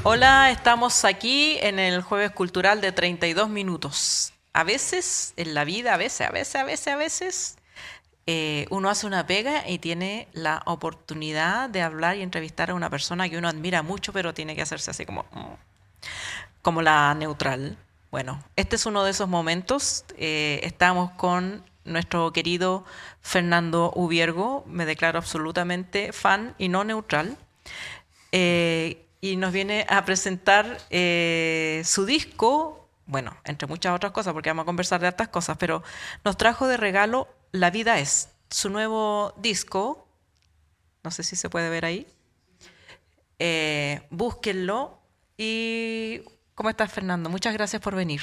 Hola, estamos aquí en el Jueves Cultural de 32 minutos. A veces, en la vida, a veces, uno hace una pega y tiene la oportunidad de hablar y entrevistar a una persona que uno admira mucho, pero tiene que hacerse así como la neutral. Bueno, este es uno de esos momentos. Estamos con nuestro querido Fernando Ubiergo. Me declaro absolutamente fan y no neutral. Y nos viene a presentar su disco, bueno, entre muchas otras cosas, porque vamos a conversar de hartas cosas, pero nos trajo de regalo La vida es, su nuevo disco, no sé si se puede ver ahí. Búsquenlo. ¿Y cómo estás, Fernando? Muchas gracias por venir.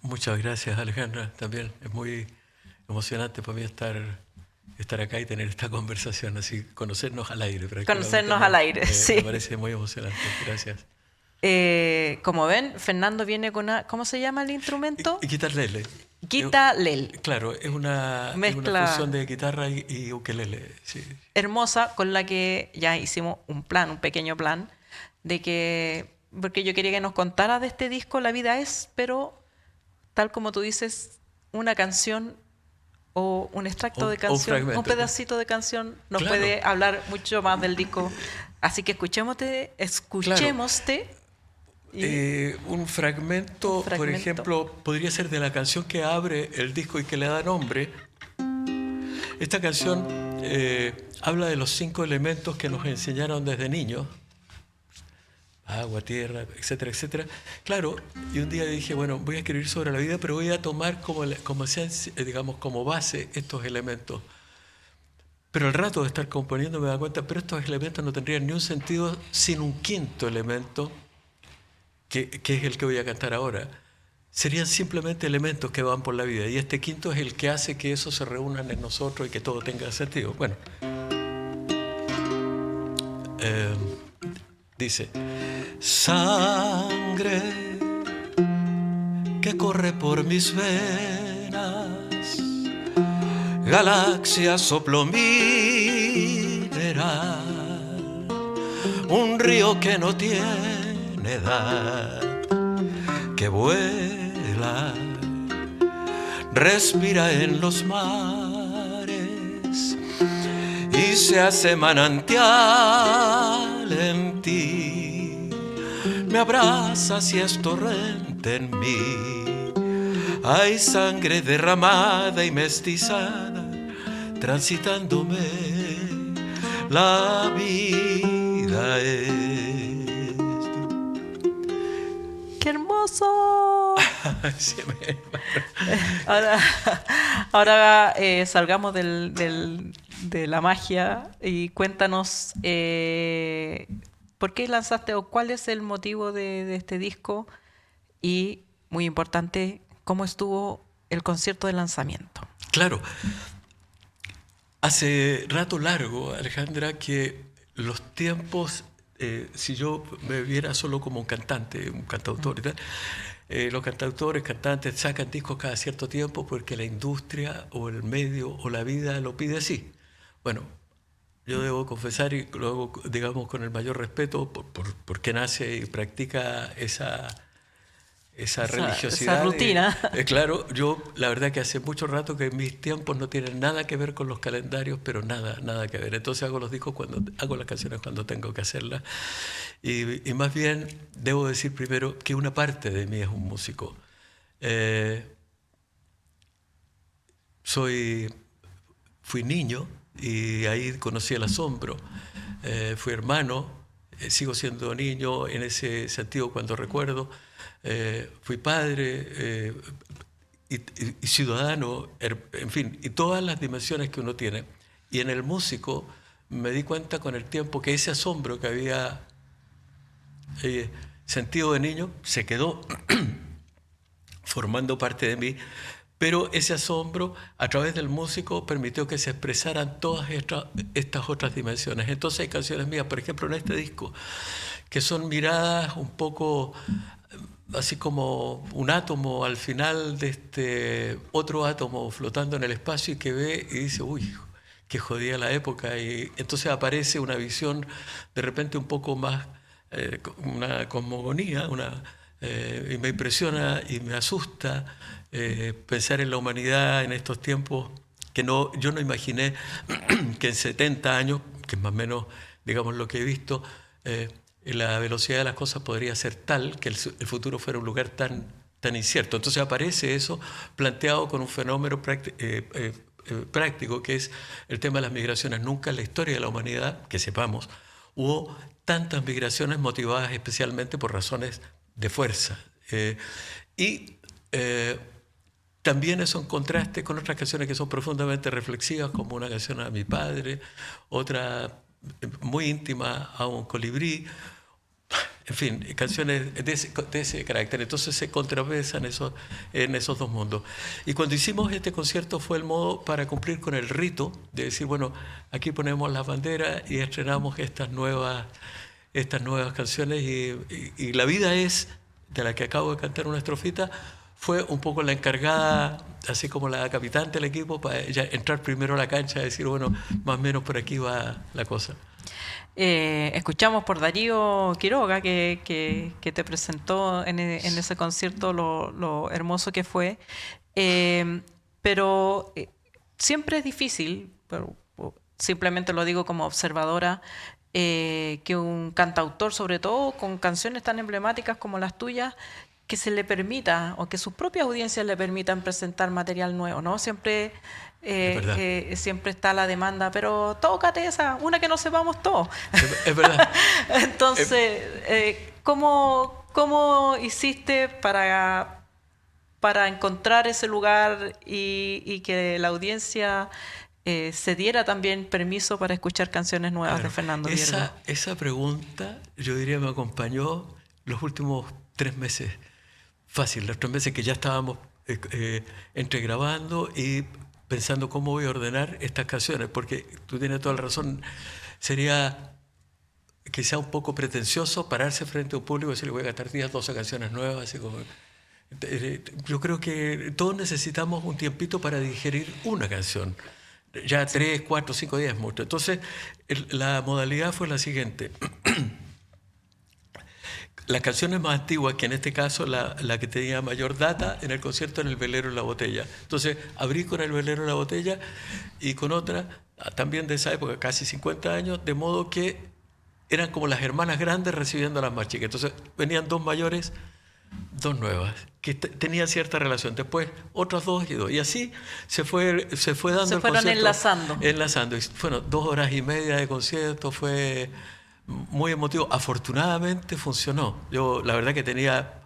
Muchas gracias, Alejandra. También es muy emocionante para mí estar acá y tener esta conversación, así conocernos al aire prácticamente. Conocernos al aire, Me sí. parece muy emocionante. Gracias. Como ven, Fernando viene con una, ¿cómo se llama el instrumento? Y guitarlele. Eh, Guitarlel. claro, es una fusión Mezcla de guitarra y ukelele. Sí. hermosa con la que ya hicimos un plan, un pequeño plan, de que, porque yo quería que nos contara de este disco La vida es, pero tal como tú dices, una canción o un extracto de O un canción, un fragmento. pedacito de canción nos Claro, puede hablar mucho más del disco. Así que claro. escuchémoste y Un un fragmento, por fragmento. ejemplo, podría ser de la canción que abre el disco y que le da nombre. Esta canción habla de los 5 elementos que nos enseñaron desde niños: agua, tierra, etcétera, etcétera. Claro, y un día dije, bueno, voy a escribir sobre la vida, pero voy a tomar digamos, como base estos elementos. Pero al rato de estar componiendo me da cuenta, pero estos elementos no tendrían ni un sentido sin un quinto elemento, que es el que voy a cantar ahora. Serían simplemente elementos que van por la vida, y este quinto es el que hace que eso se reúnan en nosotros y que todo tenga sentido. Bueno, eh, dice: sangre que corre por mis venas, galaxia soplo mineral, un río que no tiene edad, que vuela, respira en los mares y se hace manantial en ti. Me abrazas y es torrente en mí. Hay sangre derramada y mestizada transitándome. La vida es. ¡Qué hermoso! Sí, Ahora, ahora salgamos de la magia y cuéntanos por qué lanzaste o cuál es el motivo de este disco y, muy importante, cómo estuvo el concierto de lanzamiento. Claro, hace rato largo, Alejandra, que los tiempos, si yo me viera solo como un cantante, un cantautor y tal, los cantautores, cantantes sacan discos cada cierto tiempo porque la industria o el medio o la vida lo pide así. Bueno, yo debo confesar, y lo hago, digamos, con el mayor respeto porque nace y practica esa Esa religiosidad. rutina. Claro, yo la verdad que hace mucho rato que mis tiempos no tienen nada que ver con los calendarios, pero nada, nada que ver. Entonces hago los discos hago las canciones cuando tengo que hacerlas. Y más bien debo decir primero que una parte de mí es un músico. Eh, soy, fui niño y ahí conocí el asombro. Fui hermano, sigo siendo niño en ese sentido cuando recuerdo. Fui padre y ciudadano, en fin, y todas las dimensiones que uno tiene. Y en el músico me di cuenta con el tiempo que ese asombro que había sentido de niño se quedó formando parte de mí, pero ese asombro a través del músico permitió que se expresaran todas estas otras dimensiones. Entonces hay canciones mías, por ejemplo en este disco, que son miradas un poco así como un átomo al final de este otro átomo flotando en el espacio, y que ve y dice, uy, qué jodida la época. Y entonces aparece una visión de repente un poco más una cosmogonía, y me impresiona y me asusta pensar en la humanidad en estos tiempos que yo no imaginé que en 70 años, que es más o menos, digamos, lo que he visto, la velocidad de las cosas podría ser tal que el futuro fuera un lugar tan incierto. Entonces aparece eso planteado con un fenómeno práctico, que es el tema de las migraciones. Nunca en la historia de la humanidad, que sepamos, hubo tantas migraciones motivadas especialmente por razones de fuerza. También eso en contraste con otras canciones que son profundamente reflexivas, como una canción a mi padre, otra muy íntima a un colibrí. En fin, canciones de ese carácter. Entonces se contrapesan en esos dos mundos. Y cuando hicimos este concierto fue el modo para cumplir con el rito de decir, bueno, aquí ponemos las banderas y estrenamos estas nuevas canciones. Y La vida es, de la que acabo de cantar una estrofita, fue un poco la encargada, así como la capitán del equipo, para ella entrar primero a la cancha y decir, bueno, más o menos por aquí va la cosa. Escuchamos por Darío Quiroga que te presentó en ese concierto lo hermoso que fue, pero siempre es difícil, pero simplemente lo digo como observadora, que un cantautor, sobre todo con canciones tan emblemáticas como las tuyas, que se le permita o que sus propias audiencias le permitan presentar material nuevo, ¿no? Siempre está la demanda, pero tócate esa, una que no sepamos todos. Es verdad. Entonces, ¿cómo hiciste para encontrar ese lugar y que la audiencia se diera también permiso para escuchar canciones nuevas de Fernando Viergo? Esa pregunta, yo diría, me acompañó los últimos 3 meses. Fácil, los 3 meses que ya estábamos entregrabando y pensando cómo voy a ordenar estas canciones, porque tú tienes toda la razón, sería quizá un poco pretencioso pararse frente a un público y decirle voy a cantar 10, 12 canciones nuevas, así como... Yo creo que todos necesitamos un tiempito para digerir una canción. Ya 3, 4, 5 días es mucho. Entonces, la modalidad fue la siguiente. Las canciones más antiguas, que en este caso la que tenía mayor data en el concierto en El velero en la botella. Entonces abrí con El velero en la botella y con otra, también de esa época, casi 50 años, de modo que eran como las hermanas grandes recibiendo a las más chicas. Entonces venían 2 mayores, 2 nuevas, que tenían cierta relación. Después otras 2 y 2. Y así se fue dando el concierto. Se fueron enlazando. Enlazando. Y bueno, 2 horas y media de concierto, fue... muy emotivo. Afortunadamente funcionó. Yo la verdad que tenía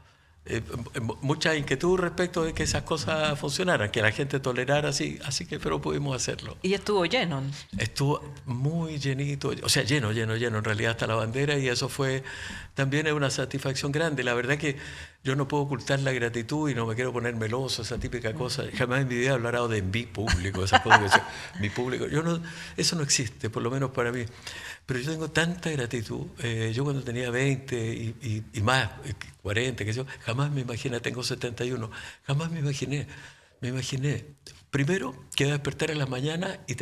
mucha inquietud respecto de que esas cosas funcionaran, que la gente tolerara así que pero pudimos hacerlo. Y estuvo lleno. Estuvo muy llenito, o sea, lleno en realidad hasta la bandera, y eso fue también es una satisfacción grande. La verdad que yo no puedo ocultar la gratitud y no me quiero poner meloso, esa típica cosa. Jamás en mi vida he hablado de mi público, esas cosas que mi público. Eso no existe, por lo menos para mí. Pero yo tengo tanta gratitud. Yo cuando tenía 20 y más, 40, que yo, jamás me imaginé, tengo 71, jamás me imaginé. Primero, que iba a despertar en la mañana y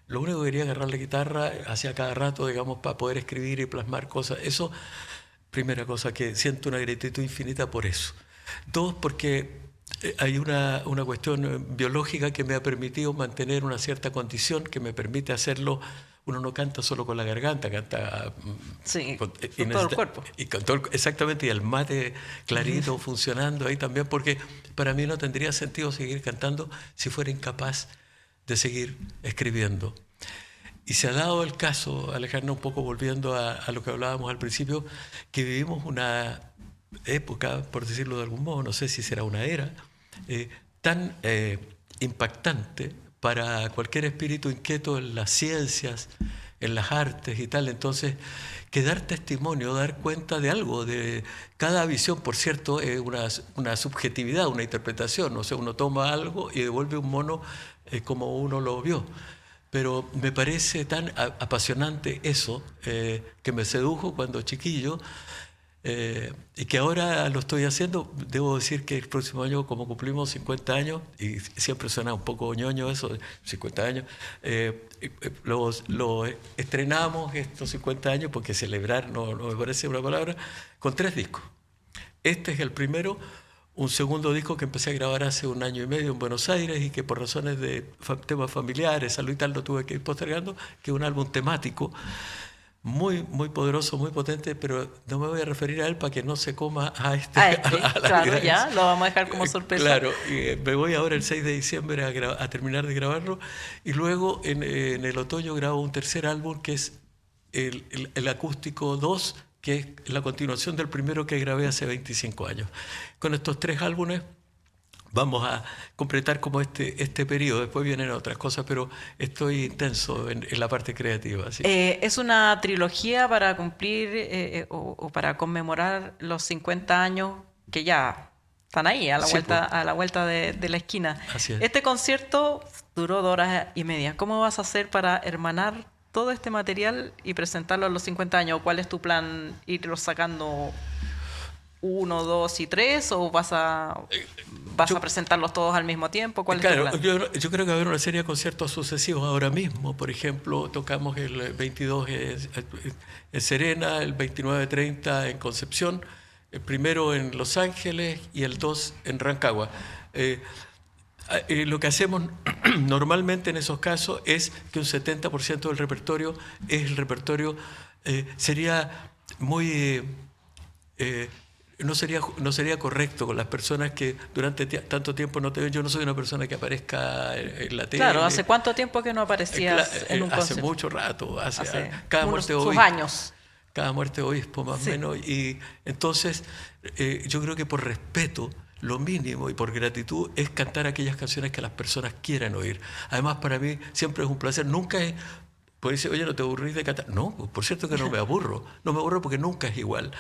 lo único que quería agarrar la guitarra, hacía cada rato, digamos, para poder escribir y plasmar cosas. Eso, primera cosa, que siento una gratitud infinita por eso. 2, porque hay una cuestión biológica que me ha permitido mantener una cierta condición que me permite hacerlo. Uno no canta solo con la garganta, canta con todo el cuerpo. Y con todo exactamente, y el mate clarito funcionando ahí también, porque para mí no tendría sentido seguir cantando si fuera incapaz de seguir escribiendo. Y se ha dado el caso, Alejandra, un poco volviendo a lo que hablábamos al principio, que vivimos una época, por decirlo de algún modo, no sé si será una era, tan impactante para cualquier espíritu inquieto en las ciencias, en las artes y tal. Entonces, que dar testimonio, dar cuenta de algo, de cada visión, por cierto, es una subjetividad, una interpretación. O sea, uno toma algo y devuelve un mono como uno lo vio. Pero me parece tan apasionante eso, que me sedujo cuando chiquillo, Y que ahora lo estoy haciendo. Debo decir que el próximo año, como cumplimos 50 años, y siempre suena un poco ñoño eso, de 50 años, lo estrenamos estos 50 años, porque celebrar no me parece una palabra, con 3 discos. Este es el primero, un segundo disco que empecé a grabar hace 1 año y medio en Buenos Aires y que por razones de temas familiares, salud y tal, lo tuve que ir postergando, que es un álbum temático, muy, muy poderoso, muy potente, pero no me voy a referir a él para que no se coma a la claro, vida. ya, lo vamos a dejar como sorpresa. Claro, y me voy ahora el 6 de diciembre a terminar de grabarlo, y luego en el otoño grabo un tercer álbum que es el Acústico 2, que es la continuación del primero que grabé hace 25 años. Con estos 3 álbumes vamos a completar como este periodo. Después vienen otras cosas, pero estoy intenso en la parte creativa. ¿Sí? ¿Es una trilogía para cumplir o para conmemorar los 50 años que ya están ahí, a la vuelta de la esquina? Así es. Este concierto duró 2 horas y media. ¿Cómo vas a hacer para hermanar todo este material y presentarlo a los 50 años? ¿Cuál es tu plan? ¿Irlo sacando 1, 2 y 3? ¿O vas a presentarlos todos al mismo tiempo? ¿Cuál es tu plan? Yo creo que va a haber una serie de conciertos sucesivos ahora mismo. Por ejemplo, tocamos el 22 en Serena, el 29-30 en Concepción, el primero en Los Ángeles y el 2 en Rancagua. Lo que hacemos normalmente en esos casos es que un 70% del repertorio es el repertorio, sería muy... no sería correcto con las personas que durante tanto tiempo no te ven. Yo no soy una persona que aparezca en la tele. Claro, ¿hace cuánto tiempo que no aparecías en un concierto? Hace mucho rato, hace cada muerte de obispo. Años. Cada muerte de obispo, más o menos. Y entonces, yo creo que por respeto, lo mínimo, y por gratitud, es cantar aquellas canciones que las personas quieran oír. Además, para mí siempre es un placer. Nunca es... Puede decir, oye, ¿no te aburrís de cantar? No, por cierto que no me aburro. No me aburro porque nunca es igual.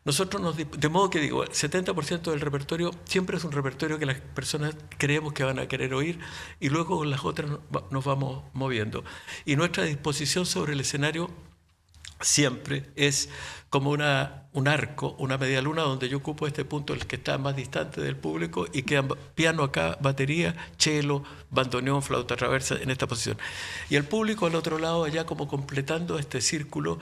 Nosotros de modo que digo, el 70% del repertorio siempre es un repertorio que las personas creemos que van a querer oír, y luego con las otras nos vamos moviendo. Y nuestra disposición sobre el escenario siempre es como un arco, una media luna, donde yo ocupo este punto, el que está más distante del público, y quedan piano acá, batería, cello, bandoneón, flauta traversa en esta posición. Y el público al otro lado, allá como completando este círculo,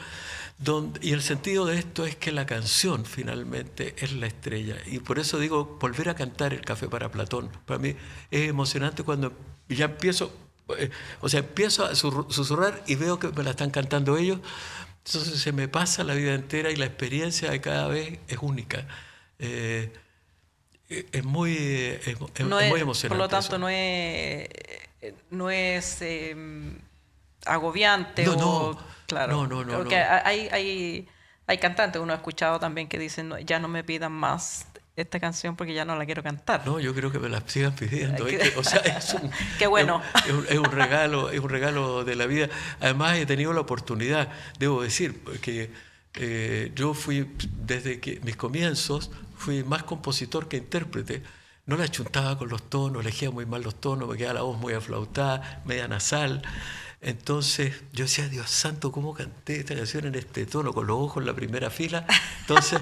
y el sentido de esto es que la canción finalmente es la estrella. Y por eso digo, volver a cantar el Café para Platón, para mí es emocionante cuando ya empiezo a susurrar y veo que me la están cantando ellos. Entonces se me pasa la vida entera y la experiencia de cada vez es única. Es muy emocionante. Por lo tanto, eso no es agobiante. Claro. No. Porque hay cantantes, uno ha escuchado también que dicen, no, ya no me pidan más esta canción porque ya no la quiero cantar. No, yo creo que me la sigan pidiendo. Qué bueno. Es un regalo de la vida. Además, he tenido la oportunidad, debo decir, que yo fui, desde que mis comienzos, fui más compositor que intérprete. No la chuntaba con los tonos, elegía muy mal los tonos, me quedaba la voz muy aflautada, media nasal. Entonces yo decía, Dios santo, ¿cómo canté esta canción en este tono, con los ojos en la primera fila? Entonces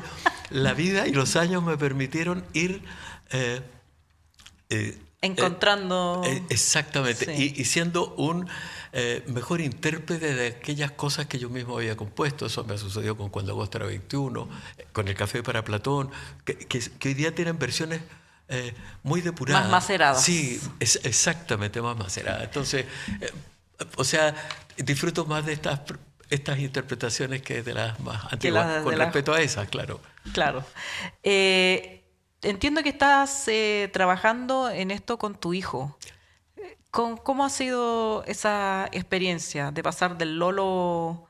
la vida y los años me permitieron ir... encontrando... exactamente, sí. y siendo un mejor intérprete de aquellas cosas que yo mismo había compuesto. Eso me sucedió con Cuando Agosto era 21, con el Café para Platón, que hoy día tienen versiones... muy depuradas. Más maceradas. Sí, exactamente, más maceradas. Entonces... disfruto más de estas interpretaciones que de las más antiguas, con respecto a esas, claro. Claro. Entiendo que estás trabajando en esto con tu hijo. ¿Cómo ha sido esa experiencia de pasar del Lolo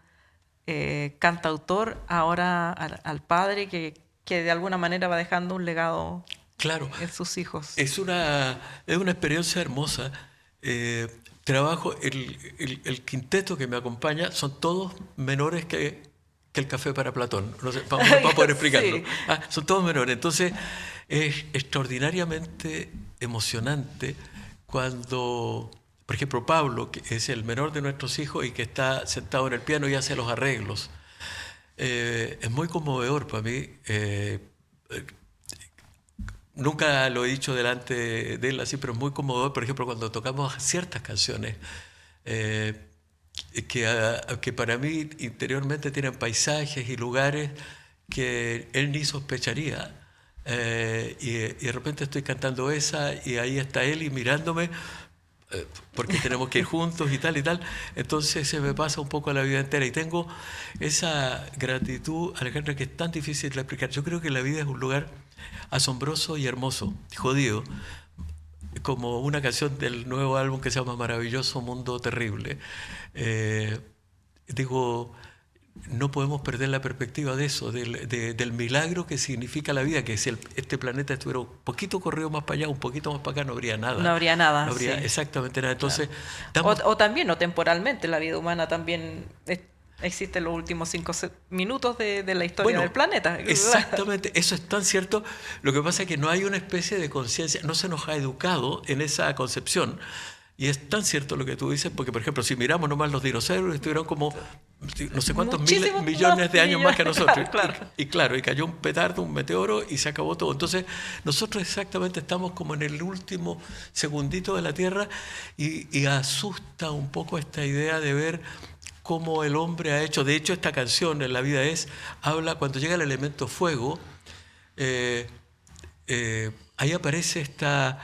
cantautor ahora al padre que de alguna manera va dejando un legado en sus hijos? Es una experiencia hermosa. Trabajo, el quinteto que me acompaña son todos menores que el Café para Platón. No sé, vamos a poder explicarlo. Sí. Son todos menores. Entonces, es extraordinariamente emocionante cuando, por ejemplo, Pablo, que es el menor de nuestros hijos y que está sentado en el piano y hace los arreglos. Es muy conmovedor para mí. Nunca lo he dicho delante de él así, pero es muy conmovedor, por ejemplo, cuando tocamos ciertas canciones que para mí interiormente tienen paisajes y lugares que él ni sospecharía. Y de repente estoy cantando esa y ahí está él y mirándome porque tenemos que ir juntos y tal y tal. Entonces se me pasa un poco la vida entera y tengo esa gratitud, Alejandra, que es tan difícil de explicar. Yo creo que la vida es un lugar asombroso y hermoso, jodido, como una canción del nuevo álbum que se llama Maravilloso Mundo Terrible. Digo, no podemos perder la perspectiva de eso, del milagro que significa la vida, que si este planeta estuviera un poquito corrido más para allá, un poquito más para acá, no habría nada. No habría nada. No habría sí. exactamente nada. Entonces, Claro. O también, o temporalmente, la vida humana también existe en los últimos 5 minutos de la historia del planeta. Exactamente, eso es tan cierto. Lo que pasa es que no hay una especie de conciencia, no se nos ha educado en esa concepción. Y es tan cierto lo que tú dices, porque, por ejemplo, si miramos nomás los dinosaurios, estuvieron como no sé cuántos millones de años más que nosotros. Claro. Y cayó un petardo, un meteoro y se acabó todo. Entonces, nosotros exactamente estamos como en el último segundito de la Tierra y asusta un poco esta idea de ver cómo el hombre ha hecho. De hecho, esta canción, En la vida es, habla cuando llega el elemento fuego, ahí aparece esta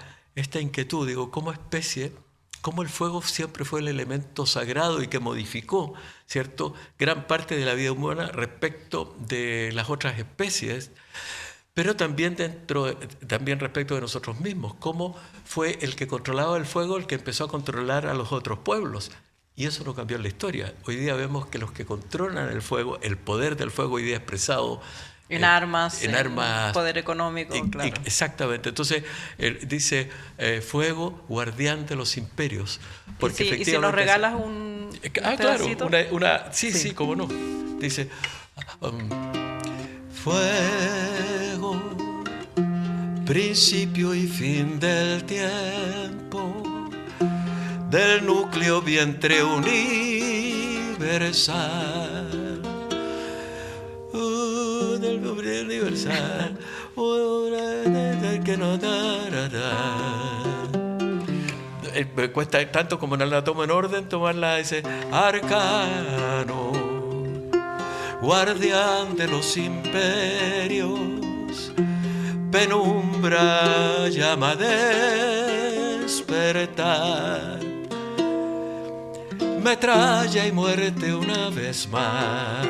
inquietud, digo, como especie, cómo el fuego siempre fue el elemento sagrado y que modificó, ¿cierto?, gran parte de la vida humana respecto de las otras especies, pero también respecto de nosotros mismos, cómo fue el que controlaba el fuego el que empezó a controlar a los otros pueblos. Y eso no cambió en la historia. Hoy día vemos que los que controlan el fuego, el poder del fuego hoy día expresado en armas, poder económico, claro. Exactamente. Entonces, dice, fuego, guardián de los imperios. Porque y si nos regalas un pedacito. Claro, sí, cómo no. Dice, fuego, principio y fin del tiempo, del núcleo vientre universal. Del nombre universal, que no me cuesta tanto como no la tomo en orden, tomarla, ese arcano, guardián de los imperios, penumbra llama despertar, metralla y muerte una vez más.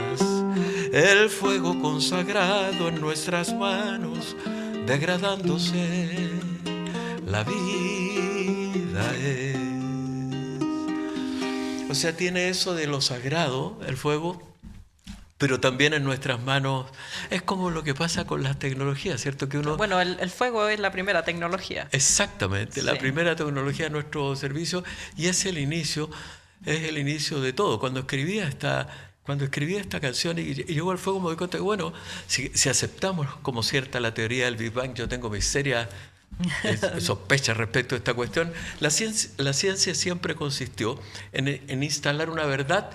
El fuego consagrado en nuestras manos, degradándose, la vida es. O sea, tiene eso de lo sagrado, el fuego, pero también en nuestras manos. Es como lo que pasa con las tecnologías, ¿cierto? Que uno... Bueno, el fuego es la primera tecnología. Exactamente, la primera tecnología de nuestro servicio y es el inicio de todo. Cuando escribí esta canción y llegó al fuego, me doy cuenta que, bueno, si aceptamos como cierta la teoría del Big Bang, yo tengo mis serias sospechas respecto a esta cuestión, la ciencia siempre consistió en instalar una verdad,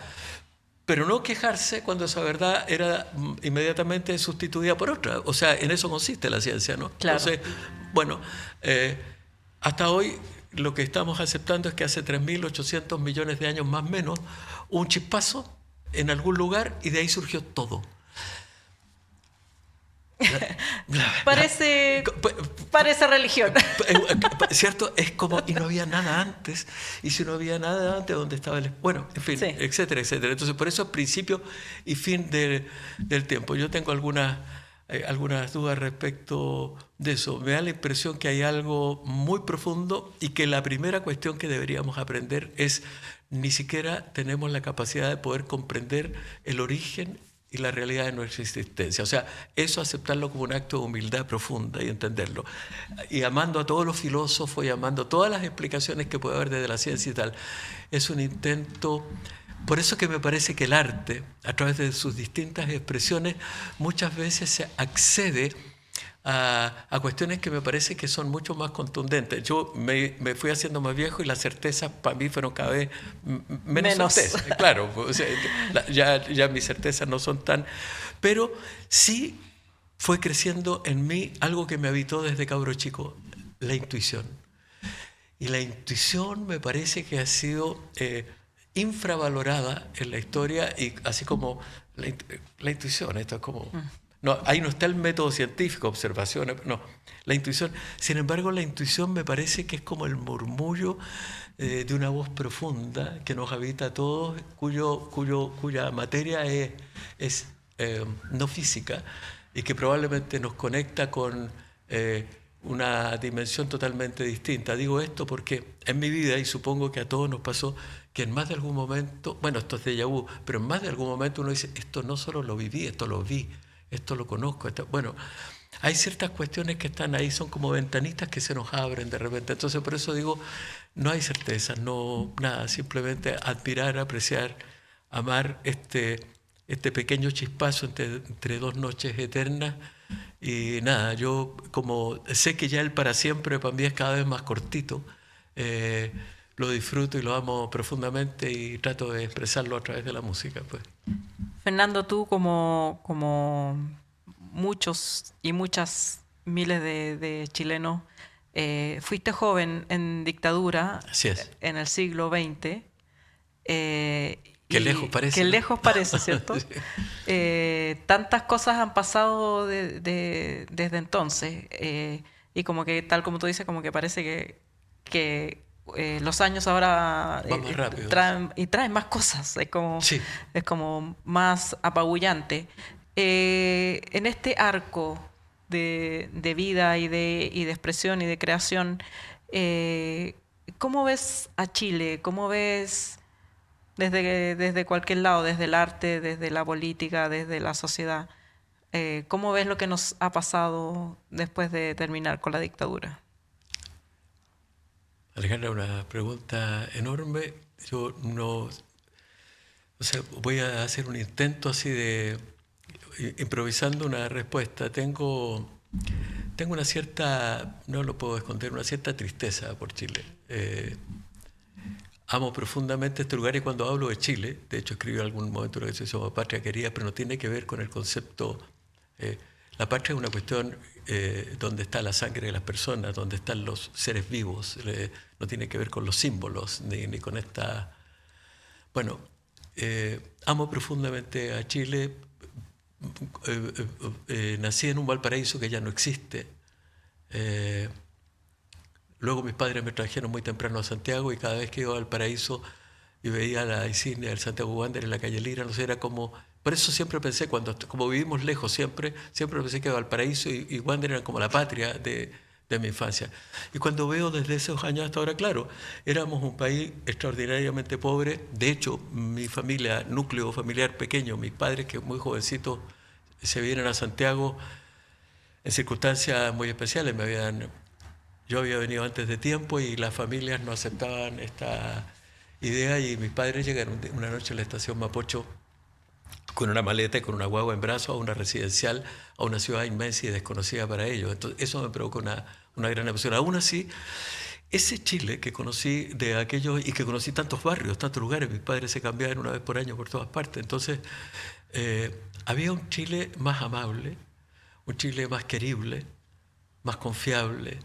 pero no quejarse cuando esa verdad era inmediatamente sustituida por otra. O sea, en eso consiste la ciencia, ¿no? Claro. Entonces, bueno, hasta hoy lo que estamos aceptando es que hace 3.800 millones de años más o menos, un chispazo en algún lugar y de ahí surgió todo. Parece religión. ¿Cierto? Es como, y no había nada antes. Y si no había nada antes, ¿dónde estaba el...? Bueno, en fin, etcétera, etcétera. Entonces, por eso es principio y fin del tiempo. Yo tengo algunas dudas respecto de eso. Me da la impresión que hay algo muy profundo y que la primera cuestión que deberíamos aprender es ni siquiera tenemos la capacidad de poder comprender el origen y la realidad de nuestra existencia. O sea, eso aceptarlo como un acto de humildad profunda y entenderlo. Y amando a todos los filósofos y amando todas las explicaciones que puede haber desde la ciencia y tal, es un intento. Por eso que me parece que el arte, a través de sus distintas expresiones, muchas veces se accede a cuestiones que me parece que son mucho más contundentes. Yo me fui haciendo más viejo y las certezas para mí fueron cada vez menos certezas. Claro, o sea, ya mis certezas no son tan... Pero sí fue creciendo en mí algo que me habitó desde cabro chico, la intuición. Y la intuición me parece que ha sido infravalorada en la historia, y así como la intuición, esto es como... No, ahí no está el método científico, observaciones, no, la intuición. Sin embargo, la intuición me parece que es como el murmullo de una voz profunda que nos habita a todos, cuya materia es no física, y que probablemente nos conecta con una dimensión totalmente distinta. Digo esto porque en mi vida, y supongo que a todos nos pasó, que en más de algún momento, bueno, esto es déjà vu, pero en más de algún momento uno dice, esto no solo lo viví, esto lo vi, esto lo conozco. Bueno, hay ciertas cuestiones que están ahí, son como ventanitas que se nos abren de repente. Entonces, por eso digo, no hay certeza, no nada, simplemente admirar, apreciar, amar este pequeño chispazo entre dos noches eternas. Y nada, yo como sé que ya el para siempre para mí es cada vez más cortito, lo disfruto y lo amo profundamente y trato de expresarlo a través de la música, pues. Fernando, tú como muchos y muchas miles de chilenos, fuiste joven en dictadura. Así es. En el siglo XX. Qué lejos parece. Qué ¿no? lejos parece, ¿cierto? Sí. Tantas cosas han pasado desde entonces, y como que, tal como tú dices, como que parece que los años ahora Va más rápido. traen más cosas, Sí. es como más apabullante. En este arco de vida y de expresión y de creación, ¿cómo ves a Chile? ¿Cómo ves desde cualquier lado, desde el arte, desde la política, desde la sociedad? ¿Cómo ves lo que nos ha pasado después de terminar con la dictadura? Alejandra, una pregunta enorme. Yo no... O sea, voy a hacer un intento así de... improvisando una respuesta. Tengo una cierta... no lo puedo esconder, una cierta tristeza por Chile. Amo profundamente este lugar, y cuando hablo de Chile, de hecho escribí en algún momento una canción que se llama Patria Querida, pero no tiene que ver con el concepto... la patria es una cuestión donde está la sangre de las personas, donde están los seres vivos, no tiene que ver con los símbolos, ni con esta... Bueno, amo profundamente a Chile. Nací en un Valparaíso que ya no existe. Luego mis padres me trajeron muy temprano a Santiago, y cada vez que iba al Valparaíso y veía la insignia del Santiago Wander en la calle Lira, no sé, era como... Por eso siempre pensé, como vivimos lejos siempre pensé que Valparaíso y Wander eran como la patria de mi infancia. Y cuando veo desde esos años hasta ahora, claro, éramos un país extraordinariamente pobre. De hecho, mi familia, núcleo familiar pequeño, mis padres que muy jovencitos se vienen a Santiago en circunstancias muy especiales. Yo había venido antes de tiempo y las familias no aceptaban esta idea, y mis padres llegaron una noche a la estación Mapocho con una maleta y con una guagua en brazos a una residencial, a una ciudad inmensa y desconocida para ellos. Entonces, eso me provocó una gran emoción. Aún así, ese Chile que conocí de aquellos, y que conocí tantos barrios, tantos lugares, mis padres se cambiaban una vez por año por todas partes, entonces había un Chile más amable, un Chile más querible, más confiable.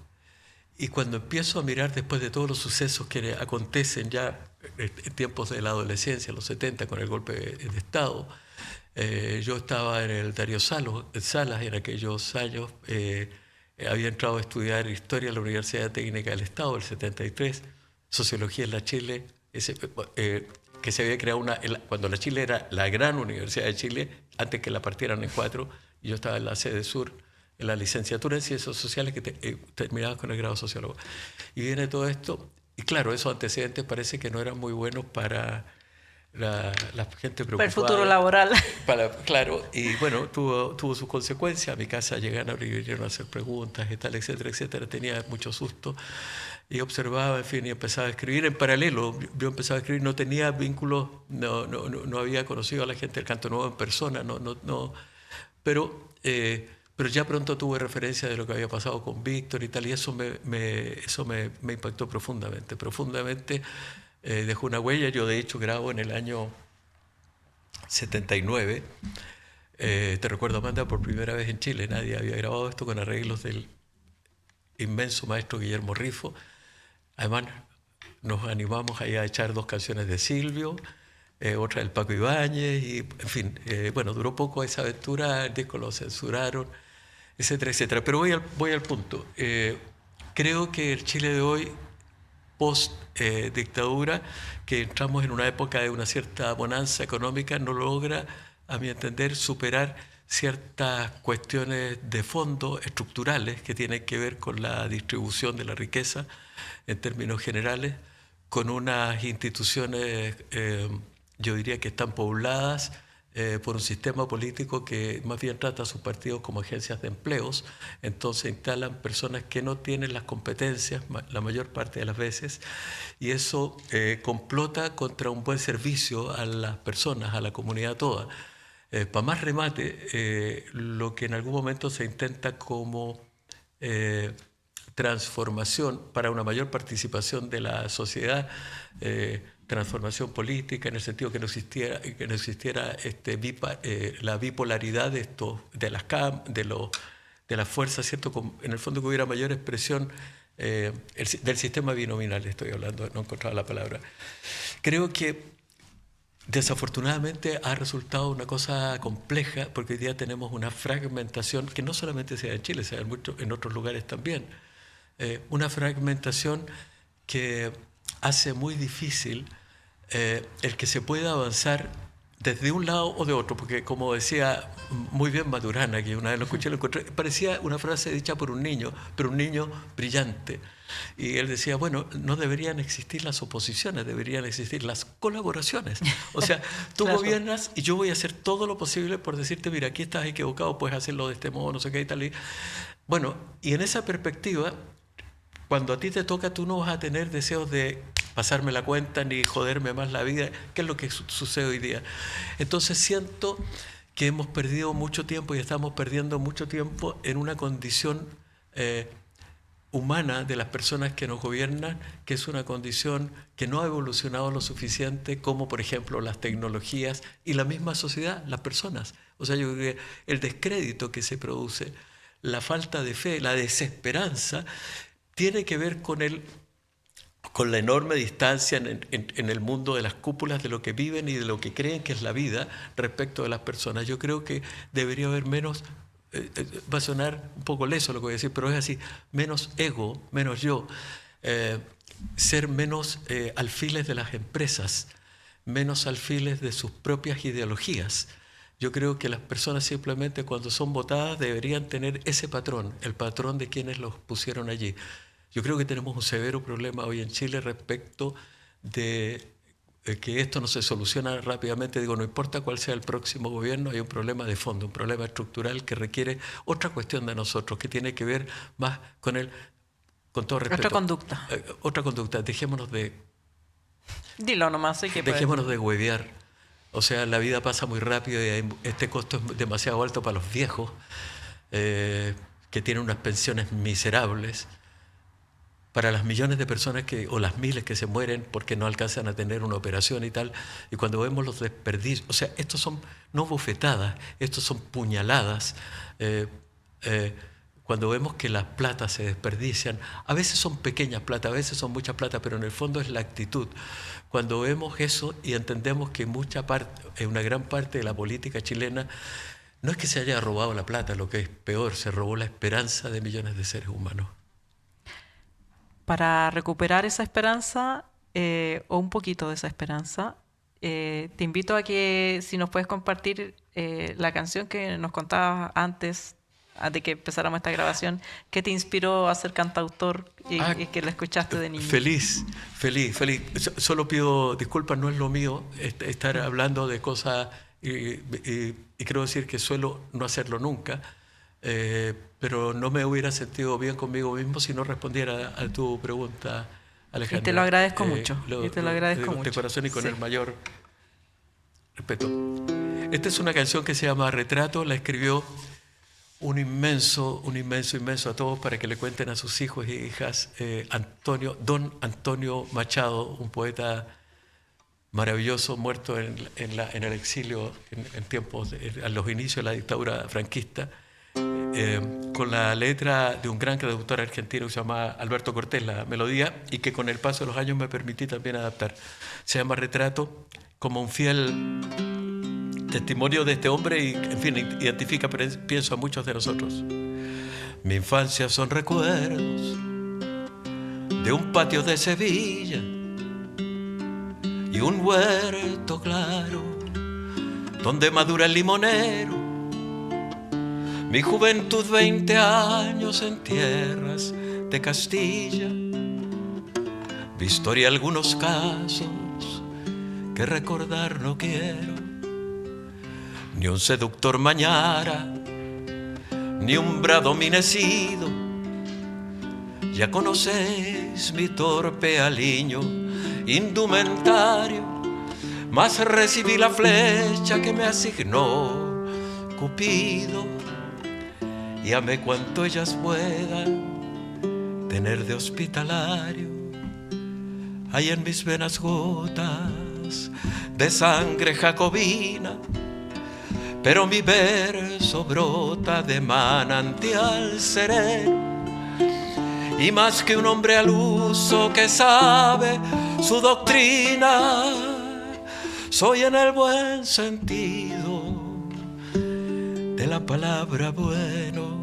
Y cuando empiezo a mirar, después de todos los sucesos que acontecen ya en tiempos de la adolescencia, los 70, con el golpe de Estado, yo estaba en el Darío Salas en aquellos años, había entrado a estudiar Historia en la Universidad Técnica del Estado, el 73, Sociología en la Chile, que se había creado cuando la Chile era la gran Universidad de Chile, antes que la partieran en 4, y yo estaba en la sede sur, en la licenciatura en Ciencias Sociales, que terminaba con el grado sociólogo. Y viene todo esto, y claro, esos antecedentes parece que no eran muy buenos para la gente preocupada. Para el futuro laboral. Claro, y bueno, tuvo sus consecuencias. A mi casa llegaron y vinieron a hacer preguntas y tal, etcétera, etcétera. Tenía mucho susto y observaba, en fin, y empezaba a escribir en paralelo. Yo empezaba a escribir, no tenía vínculos, no había conocido a la gente del Canto Nuevo en persona, pero pero ya pronto tuve referencia de lo que había pasado con Víctor y tal, y eso me impactó profundamente, profundamente. Dejó una huella. Yo de hecho grabo en el año 79. Te recuerdo, Amanda, por primera vez en Chile. Nadie había grabado esto con arreglos del inmenso maestro Guillermo Rifo. Además, nos animamos ahí a echar 2 canciones de Silvio, otra del Paco Ibáñez, y en fin, bueno, duró poco esa aventura, el disco lo censuraron, etcétera, etcétera. Pero voy al punto. Creo que el Chile de hoy, post dictadura, que entramos en una época de una cierta bonanza económica, no logra, a mi entender, superar ciertas cuestiones de fondo estructurales que tienen que ver con la distribución de la riqueza en términos generales, con unas instituciones, yo diría que están pobladas por un sistema político que más bien trata a sus partidos como agencias de empleos. Entonces instalan personas que no tienen las competencias la mayor parte de las veces, y eso complota contra un buen servicio a las personas, a la comunidad toda. Para más remate, lo que en algún momento se intenta como transformación para una mayor participación de la sociedad, transformación política, en el sentido que no existiera la bipolaridad de las fuerzas, ¿cierto? En el fondo que hubiera mayor expresión del sistema binominal, estoy hablando, no encontraba la palabra. Creo que desafortunadamente ha resultado una cosa compleja, porque hoy día tenemos una fragmentación que no solamente se da en Chile, se da en otros lugares también. Una fragmentación que hace muy difícil el que se pueda avanzar desde un lado o de otro, porque como decía muy bien Maturana, que una vez lo escuché, lo encontré, parecía una frase dicha por un niño, pero un niño brillante. Y él decía, bueno, no deberían existir las oposiciones, deberían existir las colaboraciones. O sea, tú Claro. gobiernas y yo voy a hacer todo lo posible por decirte, mira, aquí estás equivocado, puedes hacerlo de este modo, no sé qué y tal. Bueno, y en esa perspectiva, cuando a ti te toca, tú no vas a tener deseos de pasarme la cuenta ni joderme más la vida, que es lo que sucede hoy día. Entonces siento que hemos perdido mucho tiempo y estamos perdiendo mucho tiempo en una condición humana de las personas que nos gobiernan, que es una condición que no ha evolucionado lo suficiente, como por ejemplo las tecnologías y la misma sociedad, las personas. O sea, yo creo que el descrédito que se produce, la falta de fe, la desesperanza, tiene que ver con la enorme distancia en el mundo de las cúpulas de lo que viven y de lo que creen que es la vida respecto de las personas. Yo creo que debería haber menos, va a sonar un poco leso lo que voy a decir, pero es así, menos ego, menos yo, ser menos alfiles de las empresas, menos alfiles de sus propias ideologías. Yo creo que las personas simplemente cuando son votadas deberían tener ese patrón, el patrón de quienes los pusieron allí. Yo creo que tenemos un severo problema hoy en Chile respecto de que esto no se soluciona rápidamente. Digo, no importa cuál sea el próximo gobierno, hay un problema de fondo, un problema estructural que requiere otra cuestión de nosotros, que tiene que ver más con todo respeto. Otra conducta. Otra conducta. Dejémonos Dilo nomás, sé que de huevear. O sea, la vida pasa muy rápido y este costo es demasiado alto para los viejos, que tienen unas pensiones miserables, para las millones de personas o las miles que se mueren porque no alcanzan a tener una operación y tal. Y cuando vemos los desperdicios, o sea, estos son no bofetadas, estos son puñaladas. Cuando vemos que las platas se desperdician, a veces son pequeñas plata, a veces son muchas plata, pero en el fondo es la actitud. Cuando vemos eso y entendemos que una gran parte de la política chilena no es que se haya robado la plata, lo que es peor, se robó la esperanza de millones de seres humanos. Para recuperar esa esperanza, o un poquito de esa esperanza, te invito a que si nos puedes compartir la canción que nos contabas antes de que empezáramos esta grabación, ¿qué te inspiró a ser cantautor y que la escuchaste de niño? Feliz. Solo pido disculpas, no es lo mío estar hablando de cosas y quiero decir que suelo no hacerlo nunca. Pero no me hubiera sentido bien conmigo mismo si no respondiera a tu pregunta, Alejandra. Y te lo agradezco mucho. De corazón y con el mayor respeto. Esta es una canción que se llama Retrato, la escribió un inmenso a todos para que le cuenten a sus hijos e hijas don Antonio Machado, un poeta maravilloso, muerto en el exilio en tiempos, a los inicios de la dictadura franquista, con la letra de un gran traductor argentino que se llama Alberto Cortés, la melodía, y que con el paso de los años me permití también adaptar. Se llama Retrato, como un fiel testimonio de este hombre y, en fin, identifica, pienso, a muchos de nosotros. Mi infancia son recuerdos de un patio de Sevilla y un huerto claro donde madura el limonero. Mi juventud, 20 años en tierras de Castilla. Mi historia, algunos casos que recordar no quiero. Ni un seductor mañara, ni un bradominecido. Ya conocéis mi torpe aliño indumentario, mas recibí la flecha que me asignó Cupido, y amé cuanto ellas puedan tener de hospitalario. Hay en mis venas gotas de sangre jacobina, pero mi verso brota de manantial sereno. Y más que un hombre al uso que sabe su doctrina, soy en el buen sentido de la palabra bueno.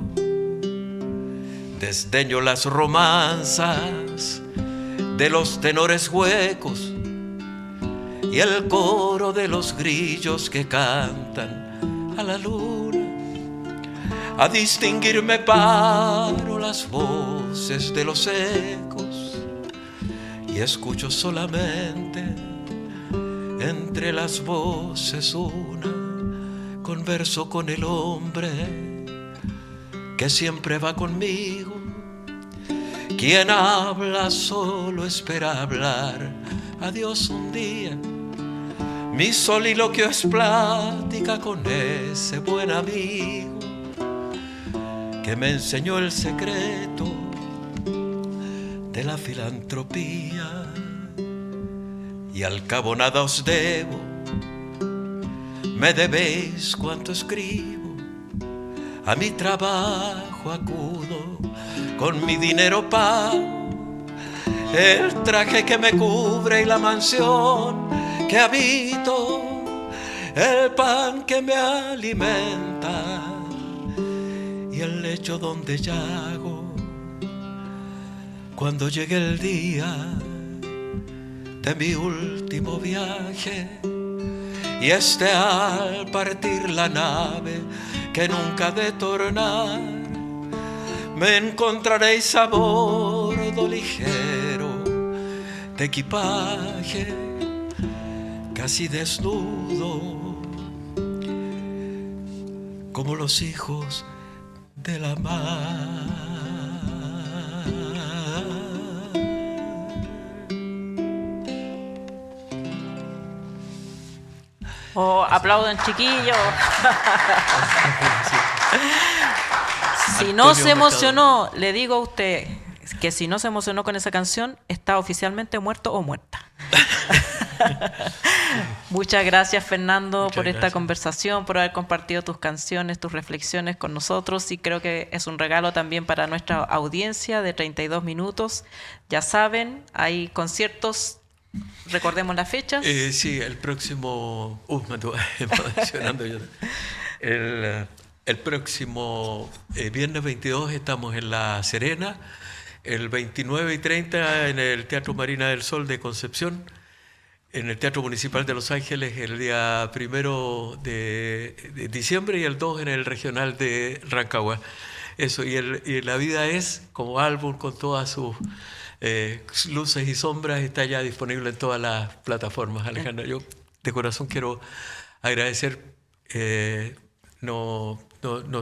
Desdeño las romanzas de los tenores huecos y el coro de los grillos que cantan a la luna. A distinguirme paro las voces de los ecos y escucho solamente entre las voces una. Converso con el hombre que siempre va conmigo. Quien habla solo espera hablar a Dios un día. Mi soliloquio es plática con ese buen amigo que me enseñó el secreto de la filantropía. Y al cabo nada os debo, me debéis cuanto escribo. A mi trabajo acudo, con mi dinero pago el traje que me cubre y la mansión que habito, el pan que me alimenta y el lecho donde llago. Cuando llegue el día de mi último viaje y esté al partir la nave que nunca ha de tornar, me encontraréis a bordo ligero de equipaje, casi desnudo como los hijos de la mar. Oh, aplauden, chiquillos. Si no se emocionó, le digo a usted que si no se emocionó con esa canción, está oficialmente muerto o muerta. Muchas gracias, Fernando, por esta conversación, por haber compartido tus canciones, tus reflexiones con nosotros, y creo que es un regalo también para nuestra audiencia de 32 minutos. Ya saben, hay conciertos, recordemos las fechas. Sí, el próximo... me estuve emocionando yo. El próximo viernes 22 estamos en La Serena, el 29 y 30 en el Teatro Marina del Sol de Concepción, en el Teatro Municipal de Los Ángeles el día 1 de diciembre y el 2 en el Regional de Rancagua. Eso, y La Vida es, como álbum con todas sus luces y sombras, está ya disponible en todas las plataformas. Alejandra, yo de corazón quiero agradecer, no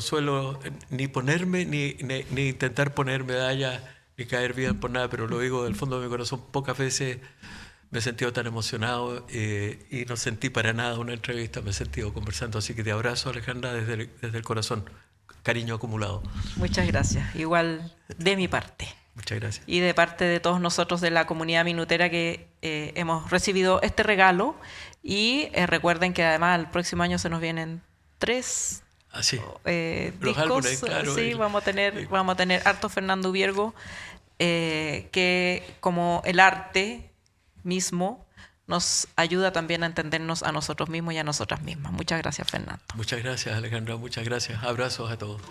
suelo ni ponerme, ni intentar poner medallas, ni caer bien por nada, pero lo digo del fondo de mi corazón, pocas veces me he sentido tan emocionado y no sentí para nada una entrevista, me he sentido conversando. Así que te abrazo, Alejandra, desde el corazón. cariño acumulado. Muchas gracias. Igual de mi parte. Muchas gracias. Y de parte de todos nosotros de la comunidad minutera que hemos recibido este regalo. Y recuerden que además el próximo año se nos vienen 3 Así. discos. Los álbumes, claro. Sí, vamos a tener harto Fernando Ubiergo, que como el arte mismo nos ayuda también a entendernos a nosotros mismos y a nosotras mismas. Muchas gracias, Fernando. Muchas gracias, Alejandra. Muchas gracias. Abrazos a todos.